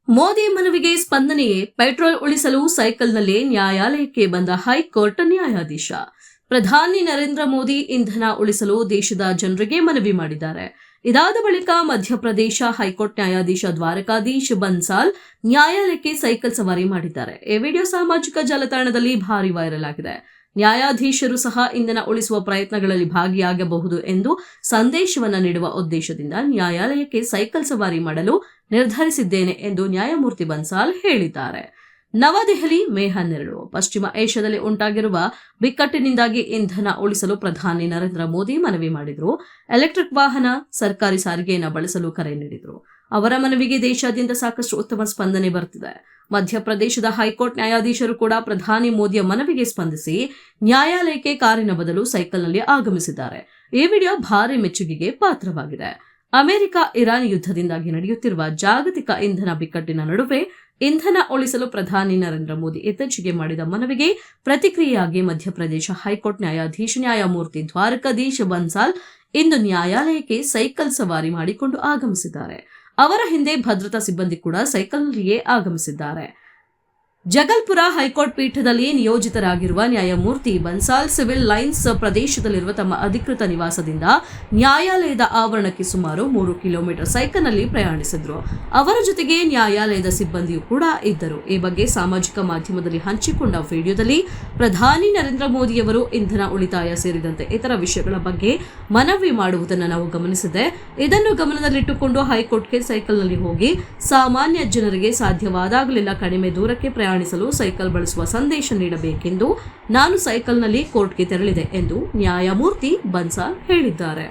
ಮೋದಿ ಮನವಿಗೆ ಸ್ಪಂದನೆಯೇ ಪೆಟ್ರೋಲ್ ಉಳಿಸಲು ಸೈಕಲ್ನಲ್ಲೇ ನ್ಯಾಯಾಲಯಕ್ಕೆ ಬಂದ ಹೈಕೋರ್ಟ್ ನ್ಯಾಯಾಧೀಶ. ಪ್ರಧಾನಿ ನರೇಂದ್ರ ಮೋದಿ ಇಂಧನ ಉಳಿಸಲು ದೇಶದ ಜನರಿಗೆ ಮನವಿ ಮಾಡಿದ್ದಾರೆ. ಇದಾದ ಬಳಿಕ ಮಧ್ಯಪ್ರದೇಶ ಹೈಕೋರ್ಟ್ ನ್ಯಾಯಾಧೀಶ ದ್ವಾರಕಾಧೀಶ್ ಬನ್ಸಾಲ್ ನ್ಯಾಯಾಲಯಕ್ಕೆ ಸೈಕಲ್ ಸವಾರಿ ಮಾಡಿದ್ದಾರೆ. ಈ ವಿಡಿಯೋ ಸಾಮಾಜಿಕ ಜಾಲತಾಣದಲ್ಲಿ ಭಾರಿ ವೈರಲ್ ಆಗಿದೆ. ನ್ಯಾಯಾಧೀಶರು ಸಹ ಇಂಧನ ಉಳಿಸುವ ಪ್ರಯತ್ನಗಳಲ್ಲಿ ಭಾಗಿಯಾಗಬಹುದು ಎಂದು ಸಂದೇಶವನ್ನು ನೀಡುವ ಉದ್ದೇಶದಿಂದ ನ್ಯಾಯಾಲಯಕ್ಕೆ ಸೈಕಲ್ ಸವಾರಿ ಮಾಡಲು ನಿರ್ಧರಿಸಿದ್ದೇನೆ ಎಂದು ನ್ಯಾಯಮೂರ್ತಿ ಬನ್ಸಾಲ್ ಹೇಳಿದ್ದಾರೆ. ನವದೆಹಲಿ ಮೇ 12 ಪಶ್ಚಿಮ ಏಷ್ಯಾದಲ್ಲಿ ಉಂಟಾಗಿರುವ ಬಿಕ್ಕಟ್ಟಿನಿಂದಾಗಿ ಇಂಧನ ಉಳಿಸಲು ಪ್ರಧಾನಿ ನರೇಂದ್ರ ಮೋದಿ ಮನವಿ ಮಾಡಿದರು. ಎಲೆಕ್ಟ್ರಿಕ್ ವಾಹನ, ಸರ್ಕಾರಿ ಸಾರಿಗೆಯನ್ನು ಬಳಸಲು ಕರೆ ನೀಡಿದರು. ಅವರ ಮನವಿಗೆ ದೇಶಾದ್ಯಂತ ಸಾಕಷ್ಟು ಉತ್ತಮ ಸ್ಪಂದನೆ ಬರುತ್ತಿದೆ. ಮಧ್ಯಪ್ರದೇಶದ ಹೈಕೋರ್ಟ್ ನ್ಯಾಯಾಧೀಶರು ಕೂಡ ಪ್ರಧಾನಿ ಮೋದಿಯ ಮನವಿಗೆ ಸ್ಪಂದಿಸಿ ನ್ಯಾಯಾಲಯಕ್ಕೆ ಕಾರಿನ ಬದಲು ಸೈಕಲ್ನಲ್ಲಿ ಆಗಮಿಸಿದ್ದಾರೆ. ಈ ವಿಡಿಯೋ ಭಾರಿ ಮೆಚ್ಚುಗೆಗೆ ಪಾತ್ರವಾಗಿದೆ. ಅಮೆರಿಕ ಇರಾನ್ ಯುದ್ಧದಿಂದಾಗಿ ನಡೆಯುತ್ತಿರುವ ಜಾಗತಿಕ ಇಂಧನ ಬಿಕ್ಕಟ್ಟಿನ ನಡುವೆ ಇಂಧನ ಉಳಿಸಲು ಪ್ರಧಾನಿ ನರೇಂದ್ರ ಮೋದಿ ಇತ್ತೀಚೆಗೆ ಮಾಡಿದ ಮನವಿಗೆ ಪ್ರತಿಕ್ರಿಯೆಯಾಗಿ ಮಧ್ಯಪ್ರದೇಶ ಹೈಕೋರ್ಟ್ ನ್ಯಾಯಮೂರ್ತಿ ದ್ವಾರಕಾಧೀಶ್ ಬನ್ಸಾಲ್ ಇಂದು ನ್ಯಾಯಾಲಯಕ್ಕೆ ಸೈಕಲ್ ಸವಾರಿ ಮಾಡಿಕೊಂಡು ಆಗಮಿಸಿದ್ದಾರೆ. ಅವರ ಹಿಂದೆ ಭದ್ರತಾ ಸಿಬ್ಬಂದಿ ಕೂಡ ಸೈಕಲ್ನಲ್ಲಿಯೇ ಆಗಮಿಸಿದ್ದಾರೆ. ಜಗಲ್ಪುರ ಹೈಕೋರ್ಟ್ ಪೀಠದಲ್ಲಿ ನಿಯೋಜಿತರಾಗಿರುವ ನ್ಯಾಯಮೂರ್ತಿ ಬನ್ಸಾಲ್ ಸಿವಿಲ್ ಲೈನ್ಸ್ ಪ್ರದೇಶದಲ್ಲಿರುವ ತಮ್ಮ ಅಧಿಕೃತ ನಿವಾಸದಿಂದ ನ್ಯಾಯಾಲಯದ ಆವರಣಕ್ಕೆ ಸುಮಾರು 3 ಕಿಲೋಮೀಟರ್ ಸೈಕಲ್ನಲ್ಲಿ ಪ್ರಯಾಣಿಸಿದ್ರು. ಅವರ ಜೊತೆಗೆ ನ್ಯಾಯಾಲಯದ ಸಿಬ್ಬಂದಿಯೂ ಕೂಡ ಇದ್ದರು. ಈ ಬಗ್ಗೆ ಸಾಮಾಜಿಕ ಮಾಧ್ಯಮದಲ್ಲಿ ಹಂಚಿಕೊಂಡ ವಿಡಿಯೋದಲ್ಲಿ ಪ್ರಧಾನಿ ನರೇಂದ್ರ ಮೋದಿಯವರು ಇಂಧನ ಉಳಿತಾಯ ಸೇರಿದಂತೆ ಇತರ ವಿಷಯಗಳ ಬಗ್ಗೆ ಮನವಿ ಮಾಡುವುದನ್ನು ನಾವು ಗಮನಿಸಿದೆ. ಇದನ್ನು ಗಮನದಲ್ಲಿಟ್ಟುಕೊಂಡು ಹೈಕೋರ್ಟ್ಗೆ ಸೈಕಲ್ನಲ್ಲಿ ಹೋಗಿ ಸಾಮಾನ್ಯ ಜನರಿಗೆ ಸಾಧ್ಯವಾದಾಗಲೆಲ್ಲ ಕಡಿಮೆ ದೂರಕ್ಕೆ ಪ್ರಯಾಣಿಸಲು ಸೈಕಲ್ ಬಳಸುವ ಸಂದೇಶ ನೀಡಬೇಕೆಂದು ನಾನು ಸೈಕಲ್ನಲ್ಲಿ ಕೋರ್ಟ್ಗೆ ತೆರಳಿದೆ ಎಂದು ನ್ಯಾಯಮೂರ್ತಿ ಬನ್ಸಾಲ್ ಹೇಳಿದ್ದಾರೆ.